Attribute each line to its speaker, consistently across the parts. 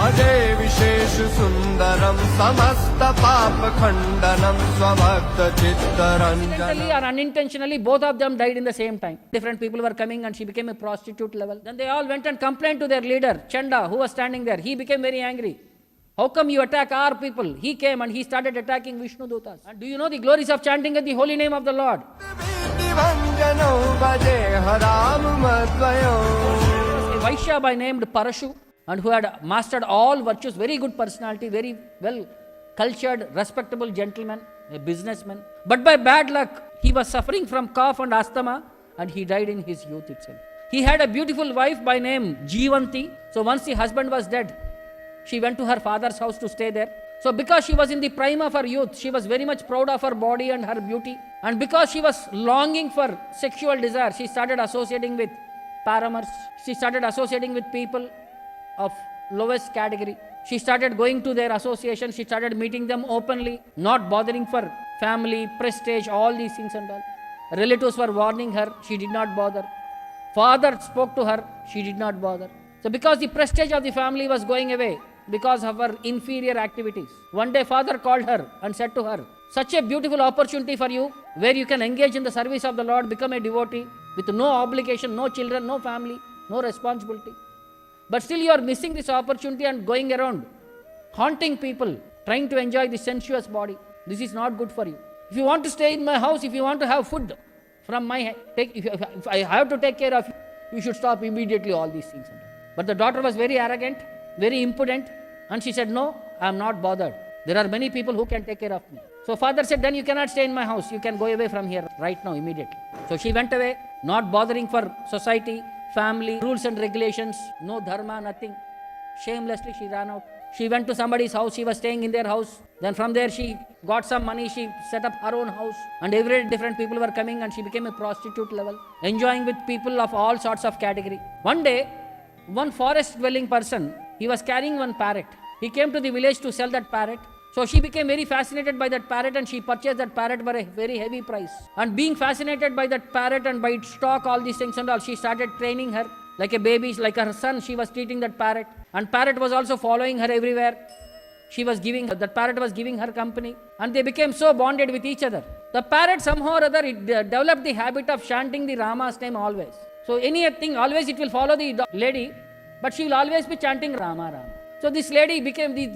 Speaker 1: भजे विशेष सुंदरम समस्त पाप खंडनम स्वभक्त चित्तरंजनम.
Speaker 2: Intentionally or unintentionally, both of them died in the same time. Different people were coming and she became a prostitute level. Then they all went and complained to their leader, Chanda, who was standing there. He became very angry. How come you attack our people? He came and he started attacking Vishnu Dutas. And do you know the glories of chanting at the holy name of the Lord? A Vaishya by named Parashu, and who had mastered all virtues, very good personality, very well cultured, respectable gentleman, a businessman. But by bad luck, he was suffering from cough and asthma, and he died in his youth itself. He had a beautiful wife by name Jiwanti. So once the husband was dead, she went to her father's house to stay there. So because she was in the prime of her youth, she was very much proud of her body and her beauty. And because she was longing for sexual desire, she started associating with paramours. She started associating with people of lowest category. She started going to their association. She started meeting them openly, not bothering for family, prestige, all these things and all. Relatives were warning her. She did not bother. Father spoke to her. She did not bother. So because the prestige of the family was going away, because of her inferior activities, one day father called her and said to her, such a beautiful opportunity for you, where you can engage in the service of the Lord, become a devotee with no obligation, no children, no family, no responsibility. But still you are missing this opportunity and going around haunting people, trying to enjoy the sensuous body. This is not good for you. If you want to stay in my house, if you want to have food from my if I have to take care of you, you should stop immediately all these things. But the daughter was very arrogant, very impudent, and she said, no, I am not bothered. There are many people who can take care of me. So father said, then you cannot stay in my house. You can go away from here right now, immediately. So she went away, not bothering for society, family, rules and regulations, no dharma, nothing. Shamelessly she ran out. She went to somebody's house. She was staying in their house. Then from there she got some money. She set up her own house. And every different people were coming, and she became a prostitute level, enjoying with people of all sorts of category. One day, one forest dwelling person, he was carrying one parrot. He came to the village to sell that parrot. So she became very fascinated by that parrot, and she purchased that parrot for a very heavy price. And being fascinated by that parrot and by its talk, all these things and all, she started training her like a baby, like her son. She was treating that parrot, and parrot was also following her everywhere. That parrot was giving her company, and they became so bonded with each other. The parrot somehow or other, it developed the habit of chanting the Rama's name always. So anything, always it will follow the lady, but she will always be chanting Rama, Rama. So this lady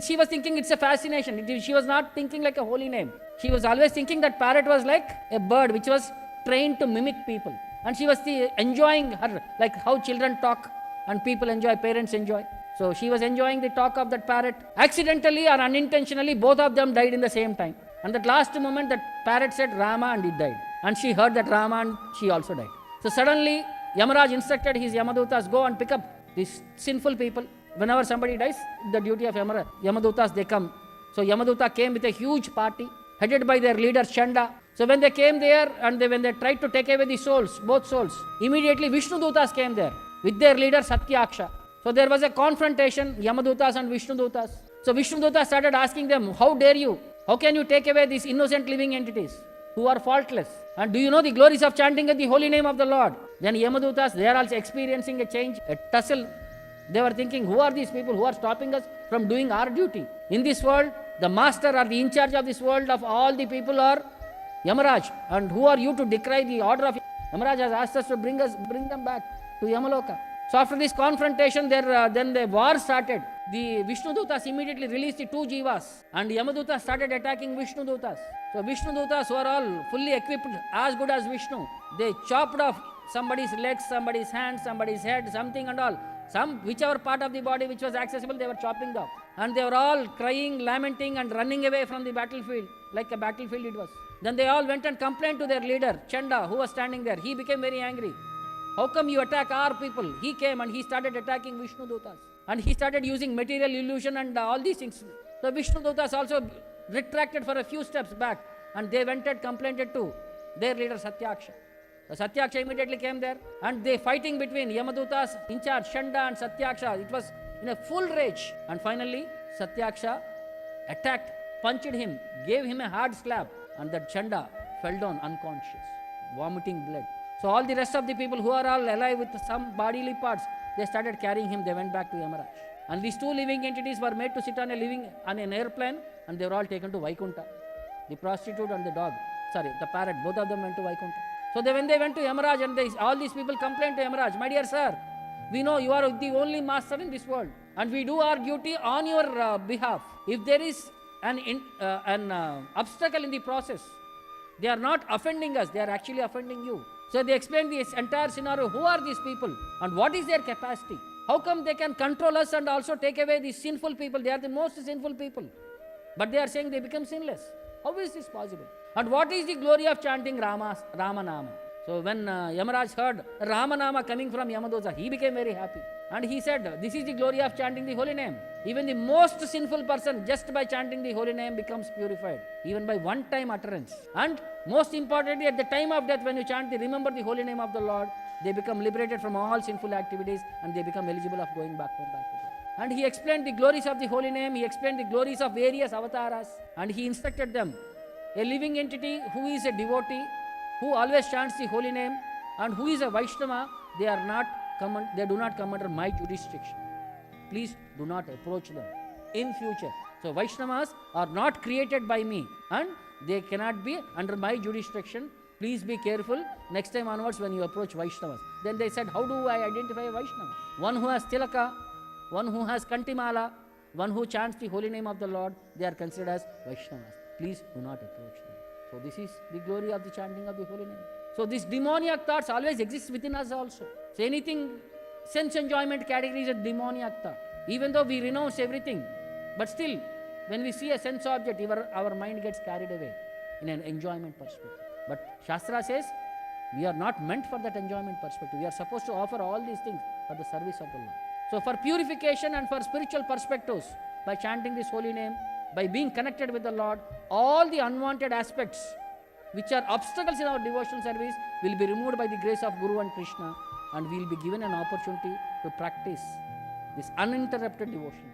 Speaker 2: she was thinking it's a fascination. She was not thinking like a holy name. She was always thinking that parrot was like a bird which was trained to mimic people. And she was enjoying her, like how children talk and people enjoy, parents enjoy. So she was enjoying the talk of that parrot. Accidentally or unintentionally, both of them died in the same time. And that last moment, that parrot said Rama, and it died. And she heard that Rama, and she also died. So suddenly, Yamaraj instructed his Yamadutas, go and pick up these sinful people. Whenever somebody dies, the duty of Yamadutas, they come. So Yamaduta came with a huge party, headed by their leader Chanda. So when they came there, and when they tried to take away the souls, both souls, immediately Vishnu Dutas came there with their leader Satyaksha. So there was a confrontation, Yamadutas and Vishnu Dutas. So Vishnu Dutas started asking them, how dare you? How can you take away these innocent living entities who are faultless? And do you know the glories of chanting at the holy name of the Lord? Then Yamadutas, they are also experiencing a change, a tussle. They were thinking, who are these people who are stopping us from doing our duty? In this world, the master or the in charge of this world of all the people are Yamaraj. And who are you to decry the order of Yamaraj? Has asked us to bring them back to Yamaloka. So after this confrontation, then the war started. The Vishnu Dutas immediately released the two Jivas, and Yamadutas started attacking Vishnu Dutas. So Vishnu Dutas were all fully equipped, as good as Vishnu. They chopped off somebody's legs, somebody's hands, somebody's head, something and all. Whichever part of the body which was accessible, they were chopping off. And they were all crying, lamenting, and running away from the battlefield, like a battlefield it was. Then they all went and complained to their leader, Chanda, who was standing there. He became very angry. How come you attack our people? He came and he started attacking Vishnu Dutas. And he started using material illusion and all these things. So Vishnu Dutas also retracted for a few steps back, and they went and complained to their leader Satyaksha. So Satyaksha immediately came there, and they fighting between Yamadutas in charge, Chanda and Satyaksha. It was in a full rage. And finally, Satyaksha attacked, punched him, gave him a hard slap, and that Chanda fell down unconscious, vomiting blood. So all the rest of the people who are all alive with some bodily parts, they started carrying him. They went back to Yamaraj. And these two living entities were made to sit on an airplane, and they were all taken to Vaikuntha. The prostitute and the parrot, both of them went to Vaikuntha. So when they went to Yamaraj, and all these people complained to Yamaraj, my dear sir, we know you are the only master in this world, and we do our duty on your behalf. If there is an obstacle in the process, they are not offending us, they are actually offending you. So they explained this entire scenario. Who are these people and what is their capacity? How come they can control us and also take away the sinful people? They are the most sinful people. But they are saying they become sinless. How is this possible? And what is the glory of chanting Rama Nama? So when Yamaraj heard Rama Nama coming from Yamadosa, he became very happy. And he said, this is the glory of chanting the holy name. Even the most sinful person, just by chanting the holy name, becomes purified, even by one time utterance. And most importantly, at the time of death, when you chant, remember the holy name of the Lord, they become liberated from all sinful activities, and they become eligible of going back to God. And he explained the glories of the holy name, he explained the glories of various avatars, and he instructed them. A living entity who is a devotee, who always chants the holy name, and who is a Vaishnava, they do not come under my jurisdiction. Please do not approach them in future. So Vaishnavas are not created by me, and they cannot be under my jurisdiction. Please be careful next time onwards when you approach Vaishnavas. Then they said, how do I identify a Vaishnava? One who has tilaka, one who has kantimala, one who chants the holy name of the Lord, they are considered as Vaishnavas. Please do not approach them. So this is the glory of the chanting of the holy name. So these demoniac thoughts always exist within us also. So anything sense enjoyment category is a demoniac thought. Even though we renounce everything, but still when we see a sense object, our mind gets carried away in an enjoyment perspective. But Shastra says we are not meant for that enjoyment perspective. We are supposed to offer all these things for the service of the Lord. So for purification and for spiritual perspectives, by chanting this holy name, by being connected with the Lord, all the unwanted aspects which are obstacles in our devotional service will be removed by the grace of Guru and Krishna, and we will be given an opportunity to practice this uninterrupted devotion.